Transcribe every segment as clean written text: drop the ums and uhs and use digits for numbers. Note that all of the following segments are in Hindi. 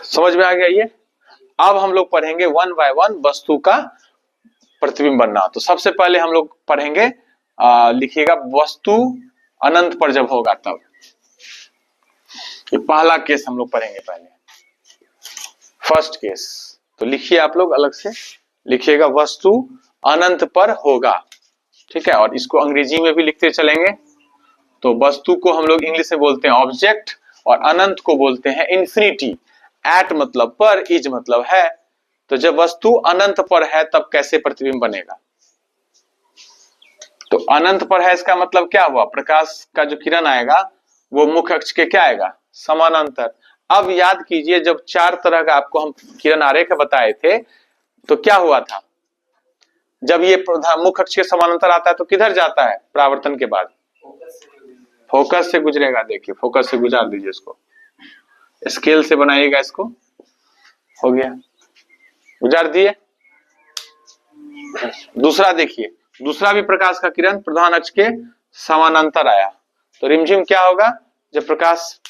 समझ में आ गया ये। अब हम लोग पढ़ेंगे वन बाय वन वस्तु का प्रतिबिंब बनना। तो सबसे पहले हम लोग पढ़ेंगे, लिखिएगा वस्तु अनंत पर जब होगा तब। ये पहला केस हम लोग पढ़ेंगे पहले, फर्स्ट केस। तो लिखिए आप लोग अलग से लिखिएगा वस्तु अनंत पर होगा, ठीक है। और इसको अंग्रेजी में भी लिखते चलेंगे। तो वस्तु को हम लोग इंग्लिश में बोलते हैं ऑब्जेक्ट और अनंत को बोलते हैं इन्फिनिटी। एट मतलब पर, इज मतलब है। तो जब वस्तु अनंत पर है तब कैसे प्रतिबिंब बनेगा? तो अनंत पर है इसका मतलब क्या हुआ? प्रकाश का जो किरण आएगा वो मुख्य अक्ष के क्या आएगा? समानांतर। अब याद कीजिए जब चार तरह का आपको हम किरण आरेख बताए थे तो क्या हुआ था? जब ये मुख्य अक्ष के समानांतर आता है तो किधर जाता है परावर्तन के बाद? फोकस से गुजरेगा। देखिए फोकस से गुजार दीजिए इसको, स्केल से बनाइएगा इसको। हो गया, गुजार दिए। दूसरा देखिए, दूसरा भी प्रकाश का किरण प्रधान अक्ष के समानांतर आया तो रिमझिम क्या होगा? जब प्रकाश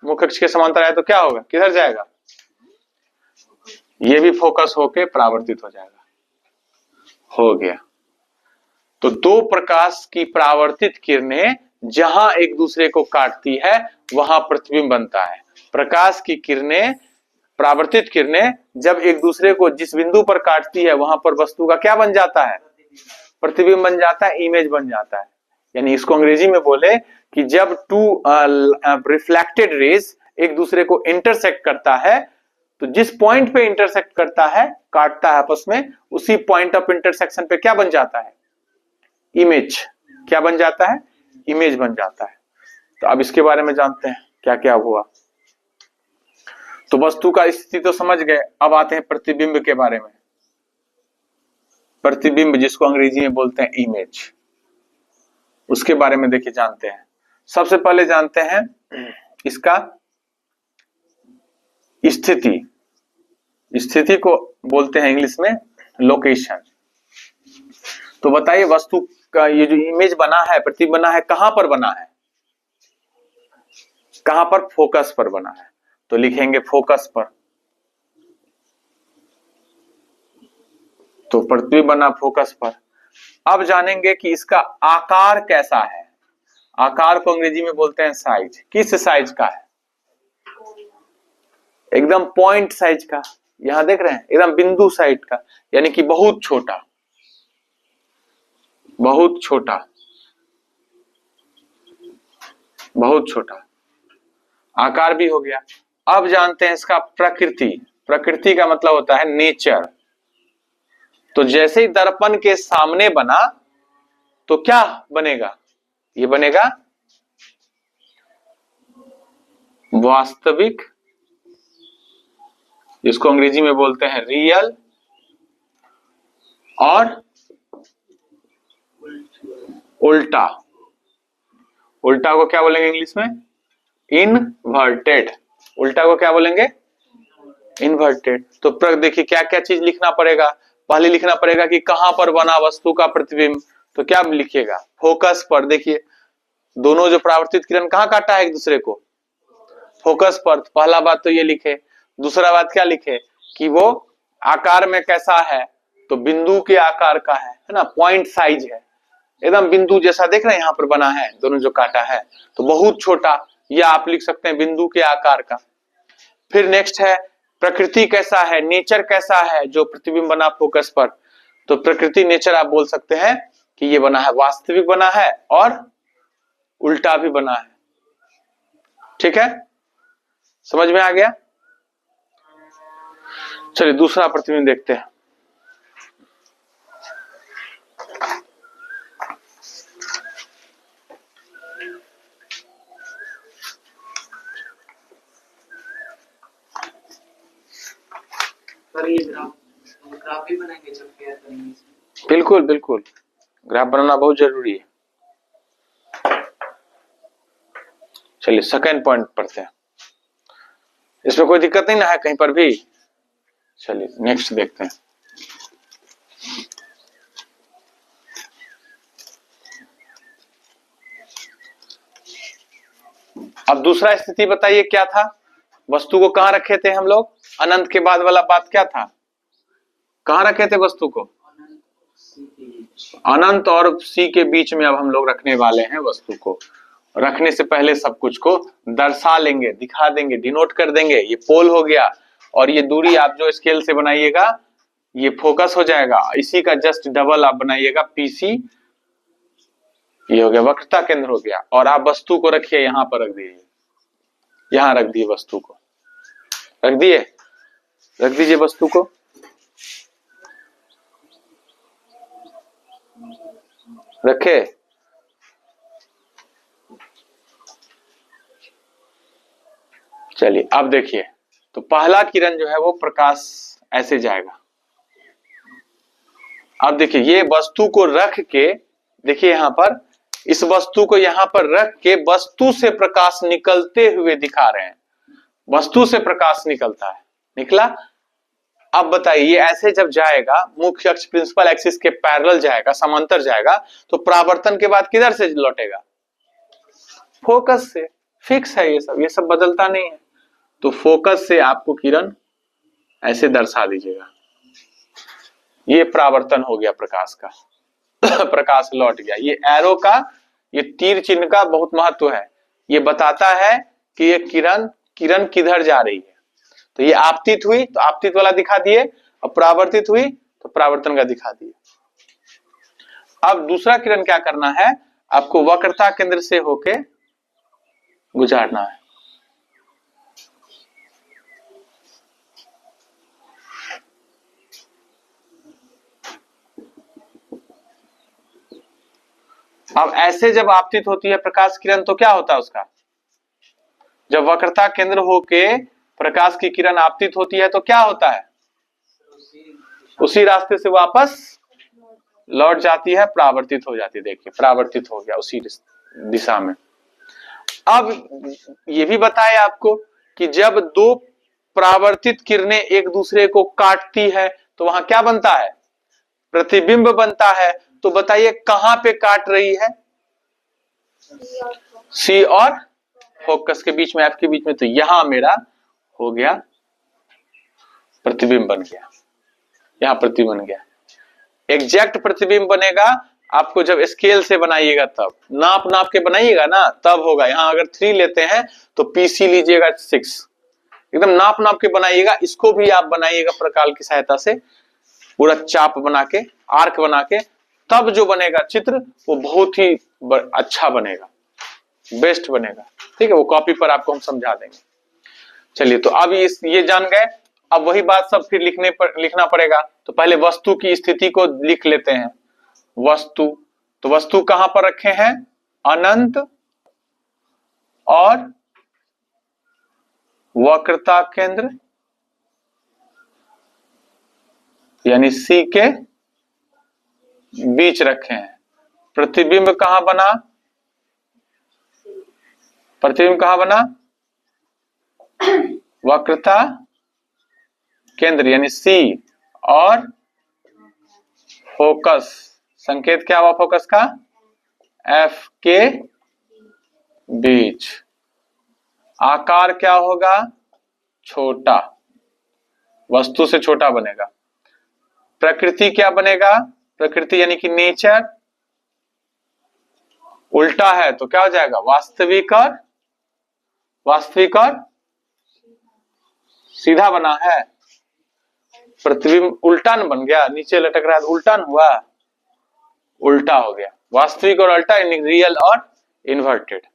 मुख्य अक्ष के समांतर आया तो क्या होगा? किधर जाएगा? ये भी फोकस होके परावर्तित हो जाएगा। हो गया। तो दो प्रकाश की परावर्तित किरणें जहां एक दूसरे को काटती है वहां प्रतिबिंब बनता है। प्रकाश की किरणें, परावर्तित किरणें जब एक दूसरे को जिस बिंदु पर काटती है वहां पर वस्तु का क्या बन जाता है? प्रतिबिंब बन जाता है, इमेज बन जाता है। यानी इसको अंग्रेजी में बोले कि जब टू रिफ्लेक्टेड रेज एक दूसरे को इंटरसेक्ट करता है तो जिस पॉइंट पे इंटरसेक्ट करता है, काटता है आपस में, उसी पॉइंट ऑफ इंटरसेक्शन पे क्या बन जाता है? इमेज। क्या बन जाता है? इमेज बन जाता है। तो अब इसके बारे में जानते हैं क्या क्या हुआ। तो वस्तु का स्थिति तो समझ गए, अब आते हैं प्रतिबिंब के बारे में। प्रतिबिंब जिसको अंग्रेजी में बोलते हैं इमेज, उसके बारे में देखिए जानते हैं। सबसे पहले जानते हैं इसका स्थिति। स्थिति को बोलते हैं इंग्लिश में लोकेशन। तो बताइए वस्तु का ये जो इमेज बना है, प्रतिबिंब बना है, कहां पर बना है? कहां पर? फोकस पर बना है। तो लिखेंगे फोकस पर। तो प्रतिबिंब बना फोकस पर। अब जानेंगे कि इसका आकार कैसा है। आकार को अंग्रेजी में बोलते हैं साइज। किस साइज का है? एकदम पॉइंट साइज का। यहां देख रहे हैं एकदम बिंदु साइज का, यानी कि बहुत छोटा, बहुत छोटा, बहुत छोटा। आकार भी हो गया। अब जानते हैं इसका प्रकृति। प्रकृति का मतलब होता है नेचर। तो जैसे ही दर्पण के सामने बना तो क्या बनेगा? ये बनेगा वास्तविक, जिसको अंग्रेजी में बोलते हैं रियल, और उल्टा। उल्टा को क्या बोलेंगे इंग्लिश में? इनवर्टेड। उल्टा को क्या बोलेंगे? इनवर्टेड। तो देखिए क्या क्या चीज लिखना पड़ेगा। पहले लिखना पड़ेगा कि कहां पर बना वस्तु का प्रतिबिंब। तो क्या लिखिएगा? फोकस पर। देखिए दोनों जो परावर्तित किरण कहां काटा है एक दूसरे को? फोकस पर। पहला बात तो ये लिखे। दूसरा बात क्या लिखे कि वो आकार में कैसा है? तो बिंदु के आकार का है ना, पॉइंट साइज है, एकदम बिंदु जैसा। देख रहे हैं यहां पर बना है, दोनों जो काटा है। तो बहुत छोटा, या आप लिख सकते हैं बिंदु के आकार का। फिर नेक्स्ट है प्रकृति कैसा है, नेचर कैसा है जो प्रतिबिंब बना फोकस पर। तो प्रकृति, नेचर आप बोल सकते हैं कि ये बना है वास्तविक बना है और उल्टा भी बना है। ठीक है, समझ में आ गया? चलिए दूसरा प्रतिबिंब देखते हैं। ये ग्राफ भी बनाएंगे जब तैयार करेंगे। बिल्कुल बिल्कुल, ग्राफ बनाना बहुत जरूरी है। चलिए सेकंड पॉइंट पढ़ते हैं। इसमें कोई दिक्कत नहीं ना है कहीं पर भी? चलिए नेक्स्ट देखते हैं। अब दूसरा स्थिति बताइए क्या था? वस्तु को कहाँ रखे थे हम लोग? अनंत के बाद वाला बात क्या था? कहाँ रखे थे वस्तु को? अनंत और सी के बीच में अब हम लोग रखने वाले हैं वस्तु को। रखने से पहले सब कुछ को दर्शा लेंगे, दिखा देंगे, डिनोट कर देंगे। ये पोल हो गया और ये दूरी आप जो स्केल से बनाइएगा ये फोकस हो जाएगा। इसी का जस्ट डबल आप बनाइएगा पीसी। ये हो गया वक्रता केंद्र हो गया। और आप वस्तु को रखिए, यहां पर रख दीजिए, यहां रख दिए वस्तु को, रख दिए, रख दीजिए वस्तु को। रखे? चलिए अब देखिए, तो पहला किरण जो है वो प्रकाश ऐसे जाएगा। अब देखिए ये वस्तु को रख के, देखिए यहां पर इस वस्तु को यहां पर रख के वस्तु से प्रकाश निकलते हुए दिखा रहे हैं। वस्तु से प्रकाश निकलता है, निकला। अब बताइए ये ऐसे जब जाएगा, मुख्य अक्ष प्रिंसिपल एक्सिस के पैरेलल जाएगा, समांतर जाएगा, तो परावर्तन के बाद किधर से लौटेगा? फोकस से। फिक्स है ये सब बदलता नहीं है। तो फोकस से आपको किरण ऐसे दर्शा दीजिएगा। ये परावर्तन हो गया प्रकाश का। प्रकाश लौट गया। ये एरो का, ये तीर चिन्ह का बहुत महत्व है। ये बताता है कि ये किरण किधर जा रही है। तो ये आपतित हुई तो आपतित वाला दिखा दिए, और परावर्तित हुई तो परावर्तन का दिखा दिए। अब दूसरा किरण क्या करना है? आपको वक्रता केंद्र से होके गुजारना है। अब ऐसे जब आपतित होती है प्रकाश किरण तो क्या होता है उसका? जब वक्रता केंद्र होके प्रकाश की किरण आपतित होती है तो क्या होता है? उसी रास्ते से वापस लौट जाती है, परावर्तित हो जाती है। देखिए परावर्तित हो गया उसी दिशा में। अब ये भी बताया आपको कि जब दो परावर्तित किरणें एक दूसरे को काटती है तो वहां क्या बनता है? प्रतिबिंब बनता है। तो बताइए कहां पे काट रही है? सी और फोकस के बीच में, एफ के बीच में। तो यहां मेरा हो गया प्रतिबिंब बन गया, यहां प्रतिबिंब बन गया। एग्जैक्ट प्रतिबिंब बनेगा आपको जब स्केल से बनाइएगा, तब नाप के बनाइएगा ना, तब होगा। यहां अगर 3 लेते हैं तो पीसी लीजिएगा 6। एकदम नाप के बनाइएगा। इसको भी आप बनाइएगा प्रकाल की सहायता से, पूरा चाप बना के, आर्क बना के, तब जो बनेगा चित्र वो बहुत ही अच्छा बनेगा, बेस्ट बनेगा। ठीक है, वो कॉपी पर आपको हम समझा देंगे। चलिए तो अब ये जान गए। अब वही बात सब फिर लिखना पड़ेगा। तो पहले वस्तु की स्थिति को लिख लेते हैं। वस्तु, तो वस्तु कहां पर रखे हैं? अनंत और वक्रता केंद्र यानी सी के बीच रखे हैं। प्रतिबिंब कहां बना? प्रतिबिंब कहां बना? वक्रता केंद्र यानी सी और फोकस। संकेत क्या हुआ फोकस का? एफ के बीच। आकार क्या होगा? छोटा, वस्तु से छोटा बनेगा। प्रकृति क्या बनेगा? प्रकृति यानी कि नेचर उल्टा है तो क्या हो जाएगा? वास्तविक और सीधा बना है। प्रतिबिंब उल्टान बन गया, नीचे लटक रहा है उल्टान हुआ, उल्टा हो गया। वास्तविक और उल्टा यानी रियल और इन्वर्टेड।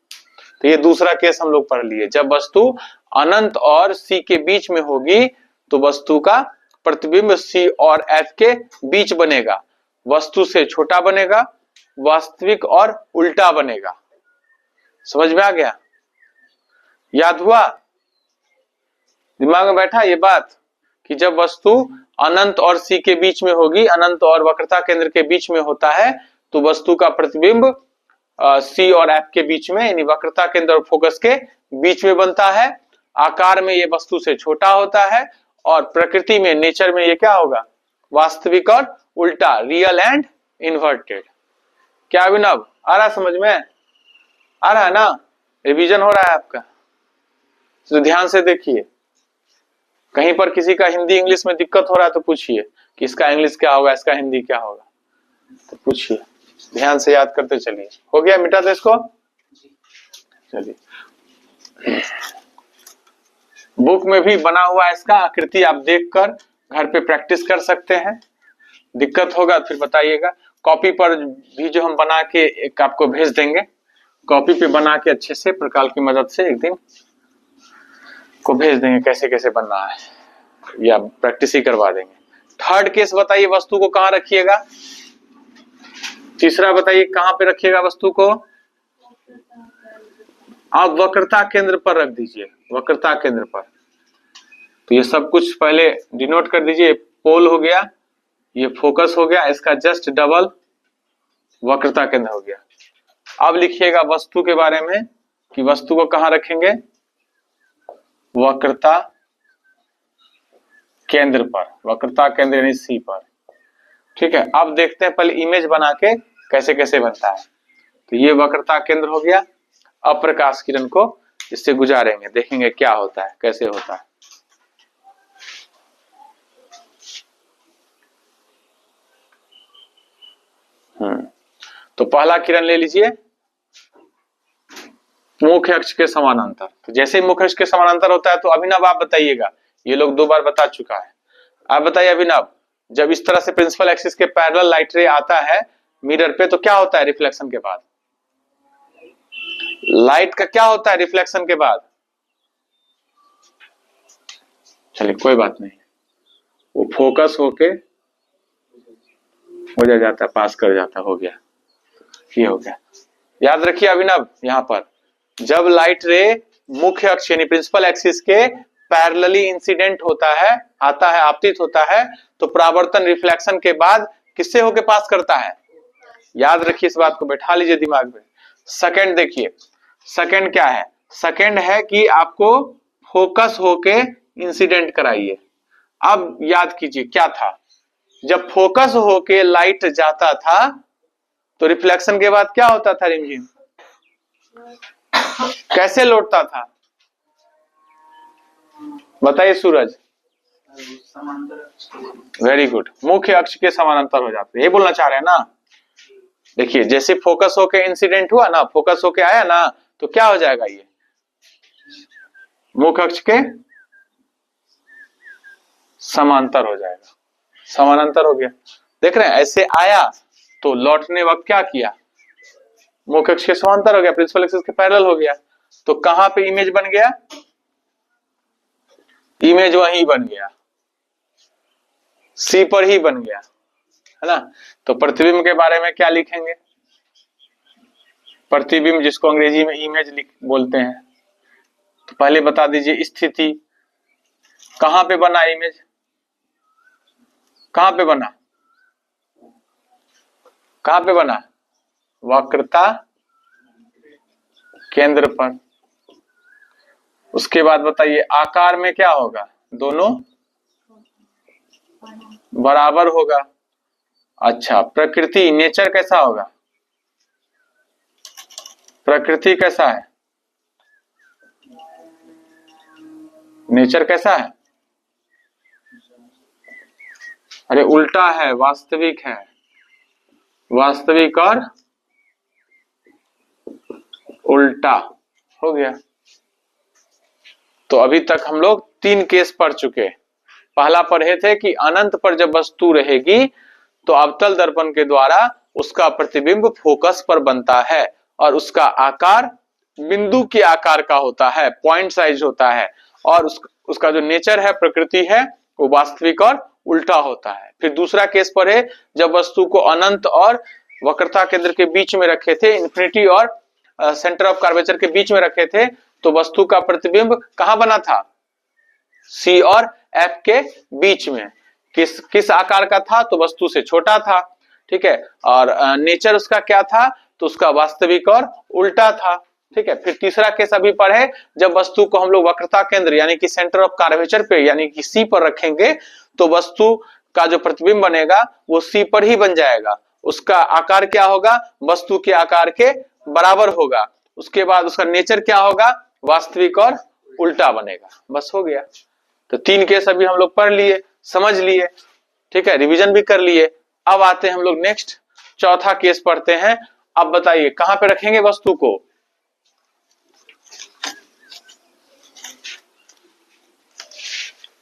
तो ये दूसरा केस हम लोग पढ़ लिए। जब वस्तु अनंत और सी के बीच में होगी तो वस्तु का प्रतिबिंब सी और एफ के बीच बनेगा, वस्तु से छोटा बनेगा, वास्तविक और उल्टा बनेगा। समझ में आ गया? याद हुआ? दिमाग में बैठा ये बात कि जब वस्तु अनंत और सी के बीच में होगी, अनंत और वक्रता केंद्र के बीच में होता है, तो वस्तु का प्रतिबिंब सी और एफ के बीच में यानी वक्रता केंद्र और फोकस के बीच में बनता है। आकार में ये वस्तु से छोटा होता है और प्रकृति में, नेचर में ये क्या होगा? वास्तविक और उल्टा, रियल एंड इन्वर्टेड। क्या अभिनव, आ रहा समझ में? आ रहा है ना? रिवीजन हो रहा है आपका? तो ध्यान से देखिए, कहीं पर किसी का हिंदी इंग्लिश में दिक्कत हो रहा है तो पूछिए कि इसका इंग्लिश क्या होगा, इसका हिंदी क्या होगा, तो पूछिए, ध्यान से याद करते चलिए। हो गया, मिटा दो इसको। चलिए, बुक में भी बना हुआ है इसका आकृति, आप देखकर घर पे प्रैक्टिस कर सकते हैं। दिक्कत होगा फिर बताइएगा। कॉपी पर भी जो हम बना के एक आपको भेज देंगे, कॉपी पे बना के अच्छे से प्रकाल की मदद से एक दिन को भेज देंगे कैसे कैसे बनना है, या प्रैक्टिस ही करवा देंगे। थर्ड केस बताइए, वस्तु को कहाँ रखिएगा। तीसरा बताइए कहाँ पे रखिएगा वस्तु को। आप वक्रता केंद्र पर रख दीजिए, वक्रता केंद्र पर। तो ये सब कुछ पहले डिनोट कर दीजिए। पोल हो गया, ये फोकस हो गया, इसका जस्ट डबल वक्रता केंद्र हो गया। अब लिखिएगा वस्तु के बारे में कि वस्तु को कहाँ रखेंगे, वक्रता केंद्र पर, वक्रता केंद्र यानी सी पर। ठीक है, अब देखते हैं पहले इमेज बना के कैसे कैसे बनता है। तो ये वक्रता केंद्र हो गया। अब प्रकाश किरण को इससे गुजारेंगे, देखेंगे क्या होता है, कैसे होता है। तो पहला किरण ले लीजिए, मुख्य अक्ष के समानांतर। तो जैसे ही मुख्य अक्ष के समानांतर होता है तो अभिनव आप बताइएगा, ये लोग 2 बार बता चुका है। आप बताइए अभिनव, जब इस तरह से प्रिंसिपल एक्सिस के पैरेलल लाइट रे आता है मिरर पे तो क्या होता है रिफ्लेक्शन के बाद? लाइट का क्या होता है रिफ्लेक्शन के बाद? चलिए कोई बात नहीं, वो फोकस होके हो जाता है, पास कर जाता, हो गया, ये हो गया। याद रखिए अभिनव, यहां पर जब लाइट रे मुख्य अक्ष यानी प्रिंसिपल एक्सिस के पैरेलली इंसिडेंट होता है, आता है, आपतित होता है, तो परावर्तन रिफ्लेक्शन के बाद किससे होके पास करता है? याद रखिए, इस बात को बैठा लीजिए दिमाग में। सेकंड देखिए, सेकंड क्या है? सेकंड है कि आपको फोकस होके इंसिडेंट कराइए। अब याद कीजिए क्या था, जब फोकस होके लाइट जाता था तो रिफ्लेक्शन के बाद क्या होता था रिमझिम? कैसे लौटता था बताइए सूरज। वेरी गुड, मुख्य अक्ष के समानांतर हो जाते हैं, ये बोलना चाह रहे हैं ना। देखिए जैसे फोकस होके इंसिडेंट हुआ ना, फोकस होके आया ना, तो क्या हो जाएगा, ये मुख्य अक्ष के समांतर हो जाएगा, समानांतर हो गया। देख रहे हैं, ऐसे आया तो लौटने वक्त क्या किया, मुख्य अक्ष के समांतर हो गया, प्रिंसिपल एक्सिस के पैरेलल हो गया। तो कहां पे इमेज बन गया? इमेज वहीं बन गया, सी पर ही बन गया, है ना। तो प्रतिबिंब के बारे में क्या लिखेंगे? प्रतिबिंब जिसको अंग्रेजी में इमेज बोलते हैं, तो पहले बता दीजिए स्थिति, कहां पे बना इमेज, कहां पे बना, कहां पे बना? वक्रता केंद्र पर। उसके बाद बताइए आकार में क्या होगा? दोनों बराबर होगा। अच्छा, प्रकृति, नेचर कैसा होगा? प्रकृति कैसा है? नेचर कैसा है? अरे उल्टा है, वास्तविक है, वास्तविक और उल्टा हो गया। तो अभी तक हम लोग 3 केस पढ़ चुके। पहला पढ़े थे कि अनंत पर जब वस्तु रहेगी तो अवतल दर्पण के द्वारा उसका प्रतिबिंब फोकस पर बनता है और उसका आकार बिंदु के आकार का होता है, पॉइंट साइज होता है, और उसका जो नेचर है, प्रकृति है, वो वास्तविक और उल्टा होता है। फिर दूसरा केस पढ़े जब वस्तु को अनंत और वक्रता केंद्र के बीच में रखे थे, इन्फिनिटी और सेंटर ऑफ कर्वेचर के बीच में रखे थे, तो वस्तु का प्रतिबिंब कहां बना था? सी और एफ के बीच में। किस आकार का था? तो वस्तु से छोटा था, ठीक है। और नेचर उसका क्या था? तो उसका वास्तविक और उल्टा था, ठीक है। फिर तीसरा केस अभी पढ़े जब वस्तु को हम लोग वक्रता केंद्र यानी कि सेंटर ऑफ कर्वेचर पे यानी कि सी पर रखेंगे तो वस्तु का जो प्रतिबिंब बनेगा वो सी पर ही बन जाएगा। उसका आकार क्या होगा? वस्तु के आकार के बराबर होगा। उसके बाद उसका नेचर क्या होगा? वास्तविक और उल्टा बनेगा। बस हो गया। तो 3 केस अभी हम लोग पढ़ लिए, समझ लिए, ठीक है, रिवीजन भी कर लिए। अब आते हैं हम लोग नेक्स्ट चौथा केस पढ़ते हैं। अब बताइए कहां पे रखेंगे वस्तु को?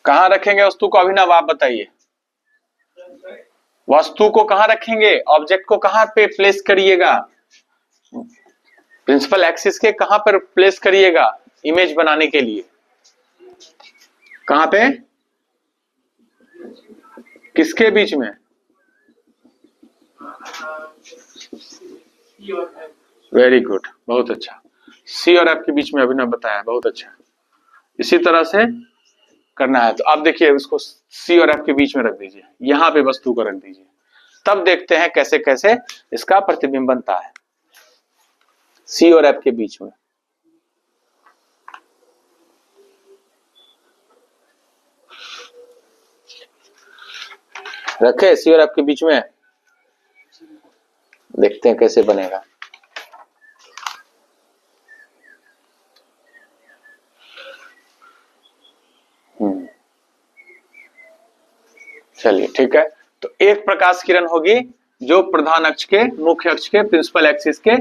कहां रखेंगे वस्तु को? अभिनव आप बताइए, वस्तु को कहां रखेंगे? ऑब्जेक्ट को कहां पे प्लेस करिएगा? प्रिंसिपल एक्सिस के कहां पर प्लेस करिएगा इमेज बनाने के लिए? कहां पे? किसके बीच में? वेरी गुड, बहुत अच्छा। सी और एफ के बीच में अभिनव बताया, बहुत अच्छा। इसी तरह से करना है। तो आप देखिए इसको सी और एफ के बीच में रख दीजिए, यहां पे वस्तु को रख दीजिए, तब देखते हैं कैसे कैसे इसका प्रतिबिंब बनता है सी और एफ के बीच में। रखे सी और एफ के बीच में, देखते हैं कैसे बनेगा। चलिए ठीक है। तो एक प्रकाश किरण होगी जो प्रधान अक्ष के, मुख्य अक्ष के, प्रिंसिपल एक्सिस के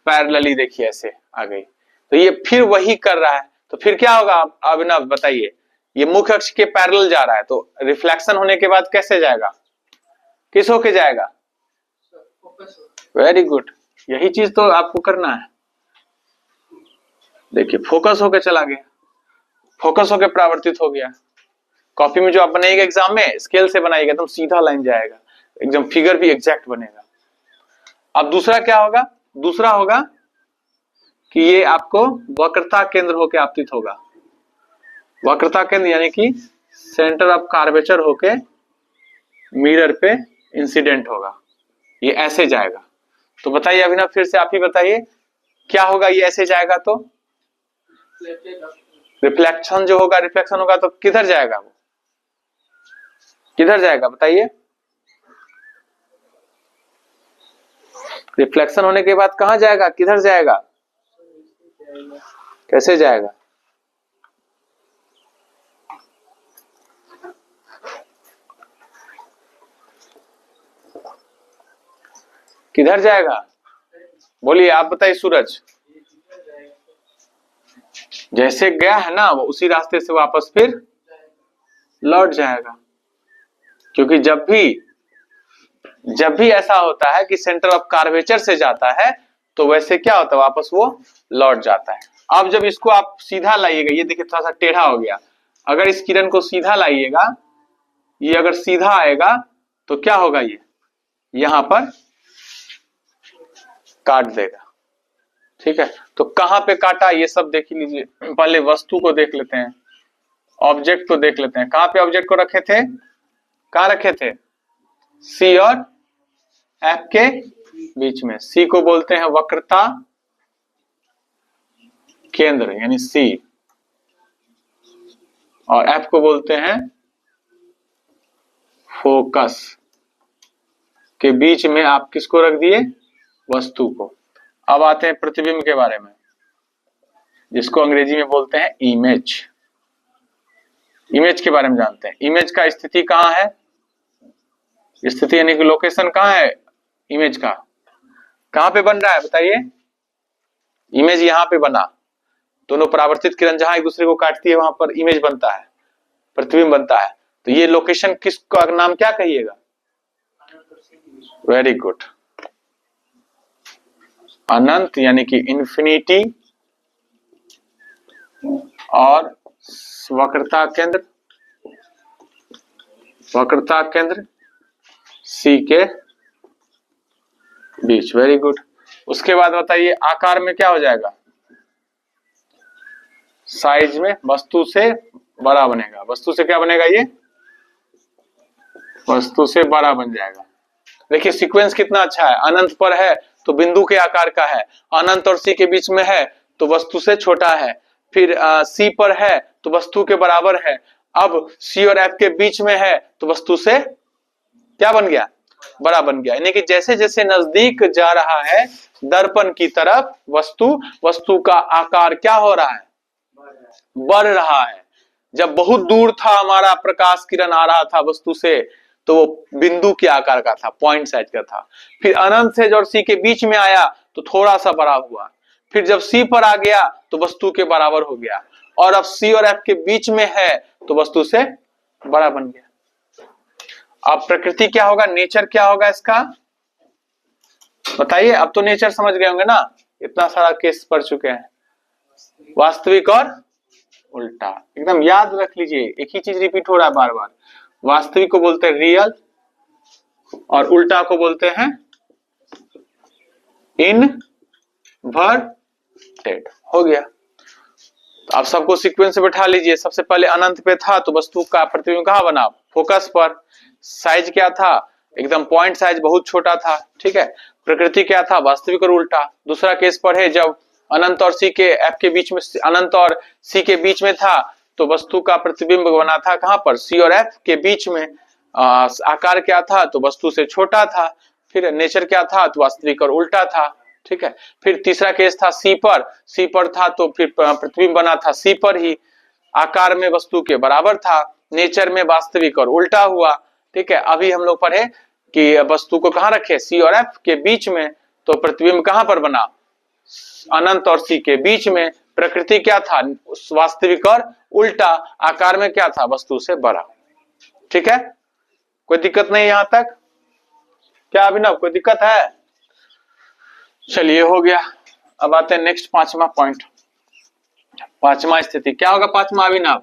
पैरेलली, देखिए ऐसे आ गई। तो ये फिर वही कर रहा है, तो फिर क्या होगा अभिनव बताइए? ये मुख्य अक्ष के पैरेलल जा रहा है, तो रिफ्लेक्शन होने के बाद कैसे जाएगा? किस होके जाएगा? वेरी गुड, यही चीज तो आपको करना है। देखिए फोकस होके चला गया, फोकस होके परावर्तित हो गया। कॉपी में जो आप बनाइएगा एग्जाम में, स्केल से बनाइएगा, एकदम सीधा लाइन जाएगा, एकदम फिगर भी एग्जैक्ट बनेगा। अब दूसरा क्या होगा? दूसरा होगा कि ये आपको वक्रता केंद्र होके आपतित होगा। वक्रता केंद्र यानी कि सेंटर ऑफ कर्वेचर होके मिरर पे इंसिडेंट होगा, ये ऐसे जाएगा। तो बताइए अभिनव, फिर से आप ही बताइए क्या होगा? ये ऐसे जाएगा तो रिफ्लेक्शन जो होगा, रिफ्लेक्शन होगा तो किधर जाएगा? वो किधर जाएगा बताइए? रिफ्लेक्शन होने के बाद कहां जाएगा, किधर जाएगा, कैसे जाएगा? किधर जाएगा? बोलिए, आप बताइए सूरज। जैसे गया है ना, वो उसी रास्ते से वापस फिर लौट जाएगा। क्योंकि जब भी ऐसा होता है कि सेंटर ऑफ कर्वेचर से जाता है, तो वैसे क्या होता है, वापस वो लौट जाता है। अब जब इसको आप सीधा लाइएगा, ये देखिए थोड़ा सा टेढ़ा हो गया, अगर इस किरण को सीधा लाइएगा, ये अगर सीधा आएगा तो क्या होगा, ये यहां पर काट देगा। ठीक है, तो कहां पे काटा ये सब देख लीजिए। पहले वस्तु को देख लेते हैं, ऑब्जेक्ट को देख लेते हैं। कहां पे ऑब्जेक्ट को रखे थे? कहां रखे थे? सी और एफ के बीच में। सी को बोलते हैं वक्रता केंद्र यानी सी, और एफ को बोलते हैं फोकस। के बीच में आप किसको रख दिए? वस्तु को। अब आते हैं प्रतिबिंब के बारे में, जिसको अंग्रेजी में बोलते हैं इमेज। इमेज के बारे में जानते हैं। इमेज का स्थिति कहां है? स्थिति यानी कि लोकेशन कहां है इमेज का? कहां पे बन रहा है बताइए? इमेज यहां पे बना, दोनों परावर्तित किरण जहां एक दूसरे को काटती है वहां पर इमेज बनता है, प्रतिबिंब बनता है। तो ये लोकेशन किसका नाम क्या कहिएगा? वेरी गुड, अनंत यानी कि इन्फिनिटी, और वक्रता केंद्र सी के बीच। Very good. उसके बाद बताइए आकार में क्या हो जाएगा? साइज में वस्तु से बड़ा बनेगा। वस्तु से क्या बनेगा? ये वस्तु से बड़ा बन जाएगा। देखिए सीक्वेंस कितना अच्छा है। अनंत पर है तो बिंदु के आकार का है, अनंत और सी के बीच में है तो वस्तु से छोटा है, फिर सी पर है तो वस्तु के बराबर है, अब सी और एफ के बीच में है तो वस्तु से क्या बन गया? बड़ा बन गया। यानी कि जैसे जैसे नजदीक जा रहा है दर्पण की तरफ वस्तु का आकार क्या हो रहा है? बढ़ रहा है। जब बहुत दूर था हमारा प्रकाश किरण आ रहा था वस्तु से, तो वो बिंदु के आकार का था, पॉइंट साइज का था। फिर अनंत से और सी के बीच में आया तो थोड़ा सा बड़ा हुआ। फिर जब सी पर आ गया तो वस्तु के बराबर हो गया, और अब सी और एफ के बीच में है तो वस्तु से बड़ा बन गया। अब प्रकृति क्या होगा, नेचर क्या होगा इसका, बताइए। अब तो नेचर समझ गए होंगे ना, इतना सारा केस पढ़ चुके हैं। वास्तविक और उल्टा, एकदम याद रख लीजिए, एक ही चीज रिपीट हो रहा है बार बार। वास्तविक को बोलते हैं रियल, और उल्टा को बोलते हैं इनवर्टेड। हो गया। तो आप सबको सीक्वेंस से बैठा लीजिए। सबसे पहले अनंत पे था तो वस्तु का प्रतिबिंब कहाँ बना, फोकस पर। साइज क्या था, एकदम पॉइंट साइज बहुत छोटा था, ठीक है। प्रकृति क्या था, वास्तविक और उल्टा। दूसरा केस पर है जब अनंत और सी के एफ के बीच में, अनंत और सी के बीच में था तो वस्तु का प्रतिबिंब बना था कहां पर, सी और एफ के बीच में। आकार क्या था, तो वस्तु से छोटा था। फिर नेचर क्या था, तो वास्तविक और उल्टा था, ठीक है। फिर तीसरा केस था सी पर था तो फिर प्रतिबिंब बना था सी पर ही। आकार में वस्तु के बराबर था, नेचर में वास्तविक और उल्टा हुआ, ठीक है। अभी हम लोग पढ़े कि वस्तु को कहां रखे, सी और एफ के बीच में, तो प्रतिबिंब कहां पर बना, अनंत और सी के बीच में। प्रकृति क्या था, वास्तविक और उल्टा। आकार में क्या था, वस्तु से बड़ा, ठीक है। कोई दिक्कत नहीं यहां तक, क्या अभिनव कोई दिक्कत है? चलिए हो गया। अब आते हैं नेक्स्ट पांचवा पॉइंट, पांचवा स्थिति। क्या होगा पांचवा अभिनव,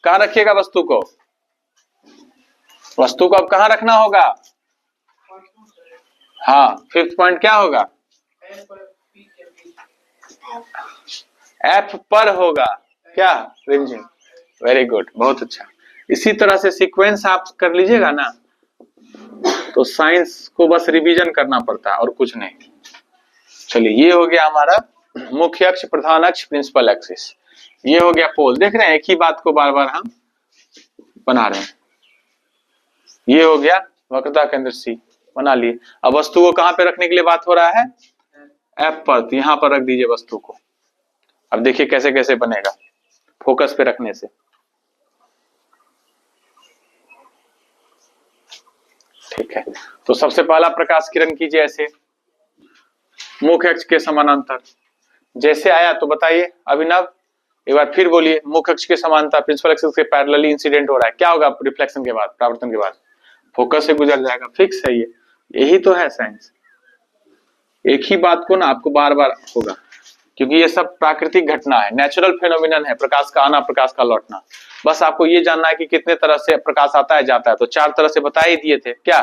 कहां रखिएगा वस्तु को, वस्तु को अब कहां रखना होगा? हाँ, फिफ्थ पॉइंट क्या होगा, एफ पर होगा क्या, रिमझिम। वेरी गुड, बहुत अच्छा। इसी तरह से सीक्वेंस आप कर लीजिएगा ना, तो साइंस को बस रिवीजन करना पड़ता है और कुछ नहीं। चलिए, ये हो गया हमारा मुख्य अक्ष, प्रधान अक्ष, प्रिंसिपल एक्सिस। ये हो गया पोल। देख रहे हैं, एक ही बात को बार बार हम बना रहे हैं। ये हो गया वक्रता केंद्र सी, बना लिए। अब वस्तु को कहां पे रखने के लिए बात हो रहा है, एफ पर, तो यहां पर रख दीजिए वस्तु को। अब देखिए कैसे कैसे बनेगा, फोकस पे रखने से। ठीक है, तो सबसे पहला प्रकाश किरण कीजिए ऐसे मुख्य अक्ष के समानांतर। जैसे आया तो बताइए अभिनव, एक बार फिर बोलिए। मुख्य अक्ष के समानांतर प्रिंसिपल एक्सिस के पैरेलली इंसिडेंट हो रहा है, क्या होगा रिफ्लेक्शन के बाद, परावर्तन के बाद, फोकस से गुजर जाएगा। फिक्स है ये, यही तो है साइंस। एक ही बात को ना आपको बार बार होगा, क्योंकि ये सब प्राकृतिक घटना है, नेचुरल फेनोमिनन है, प्रकाश का आना, प्रकाश का लौटना। बस आपको ये जानना है कि कितने तरह से प्रकाश आता है जाता है। तो चार तरह से बता ही दिए थे, क्या,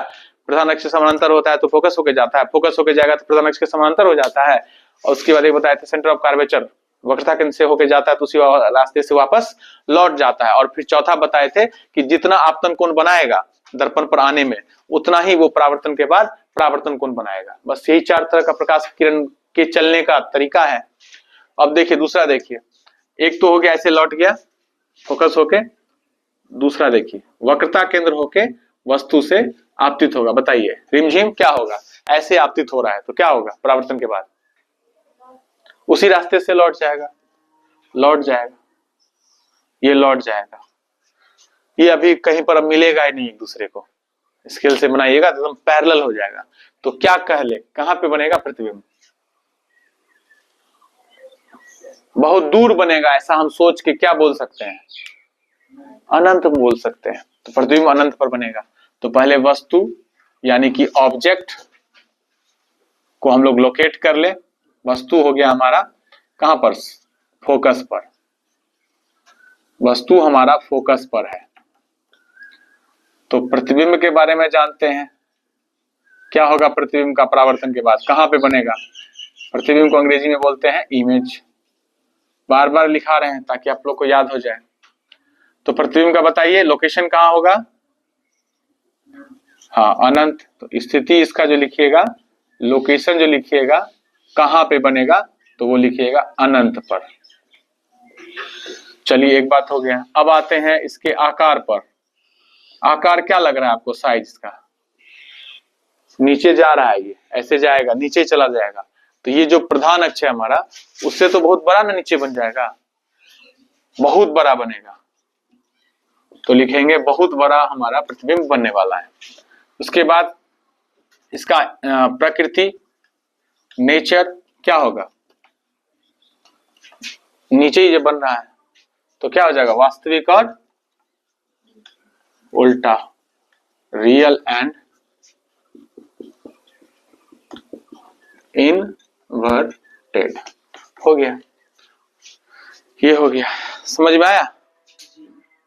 प्रधान अक्ष समानांतर होता है तो फोकस होके जाता है, फोकस होके जाएगा तो प्रधान अक्ष के समानांतर हो जाता है, और उसके बाद ये बताए थे सेंटर ऑफ कर्वेचर वक्रता केंद्र से होके जाता है तो उसी रास्ते से वापस लौट जाता है। और फिर चौथा बताए थे कि जितना आपतन कोण बनाएगा दर्पण पर आने में, उतना ही वो परावर्तन के बाद परावर्तन कोण बनाएगा। बस यही चार तरह का प्रकाश किरण के चलने का तरीका है। अब देखिए दूसरा, देखिए एक तो हो गया ऐसे लौट गया फोकस होके, दूसरा देखिए वक्रता केंद्र होके वस्तु से आपतित होगा। बताइए रिमझिम क्या होगा, ऐसे आपतित हो रहा है तो क्या होगा, परावर्तन के बाद उसी रास्ते से लौट जाएगा, लौट जाएगा, ये लौट जाएगा। ये अभी कहीं पर अब मिलेगा ही नहीं एक दूसरे को, स्केल से बनाइएगा तो एकदम पैरेलल हो जाएगा। तो क्या कह ले, कहां पे बनेगा प्रतिबिंब, बहुत दूर बनेगा। ऐसा हम सोच के क्या बोल सकते हैं, अनंत बोल सकते हैं। तो प्रतिबिंब अनंत पर बनेगा। तो पहले वस्तु यानी कि ऑब्जेक्ट को हम लोग लोकेट कर ले। वस्तु हो गया हमारा कहां पर, फोकस पर, वस्तु हमारा फोकस पर है। तो प्रतिबिंब के बारे में जानते हैं, क्या होगा प्रतिबिंब का परावर्तन के बाद, कहां पे बनेगा। प्रतिबिंब को अंग्रेजी में बोलते हैं इमेज। बार बार लिखा रहे हैं ताकि आप लोग को याद हो जाए। तो प्रतिबिंब का बताइए लोकेशन कहां होगा, हाँ अनंत। तो स्थिति इसका जो लिखिएगा, लोकेशन जो लिखिएगा कहां पे बनेगा, तो वो लिखिएगा अनंत पर। चलिए एक बात हो गया। अब आते हैं इसके आकार पर। आकार क्या लग रहा है आपको, साइज का, नीचे जा रहा है, ये ऐसे जाएगा, नीचे चला जाएगा। तो ये जो प्रधान अक्ष है हमारा, उससे तो बहुत बड़ा ना नीचे बन जाएगा, बहुत बड़ा बनेगा, तो लिखेंगे बहुत बड़ा हमारा प्रतिबिंब बनने वाला है। उसके बाद इसका प्रकृति, नेचर क्या होगा, नीचे ही जब बन रहा है तो क्या हो जाएगा, वास्तविक और उल्टा, रियल एंड इनवर्टेड। हो गया, ये हो गया, समझ में आया,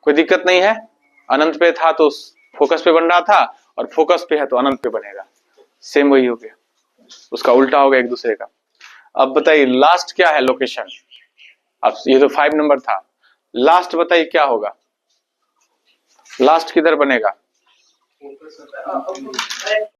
कोई दिक्कत नहीं है। अनंत पे था तो फोकस पे बन रहा था, और फोकस पे है तो अनंत पे बनेगा, सेम वही हो गया, उसका उल्टा होगा एक दूसरे का। अब बताइए लास्ट क्या है लोकेशन, अब ये तो 5 नंबर था, लास्ट बताइए क्या होगा, लास्ट किधर बनेगा, फोकस होता है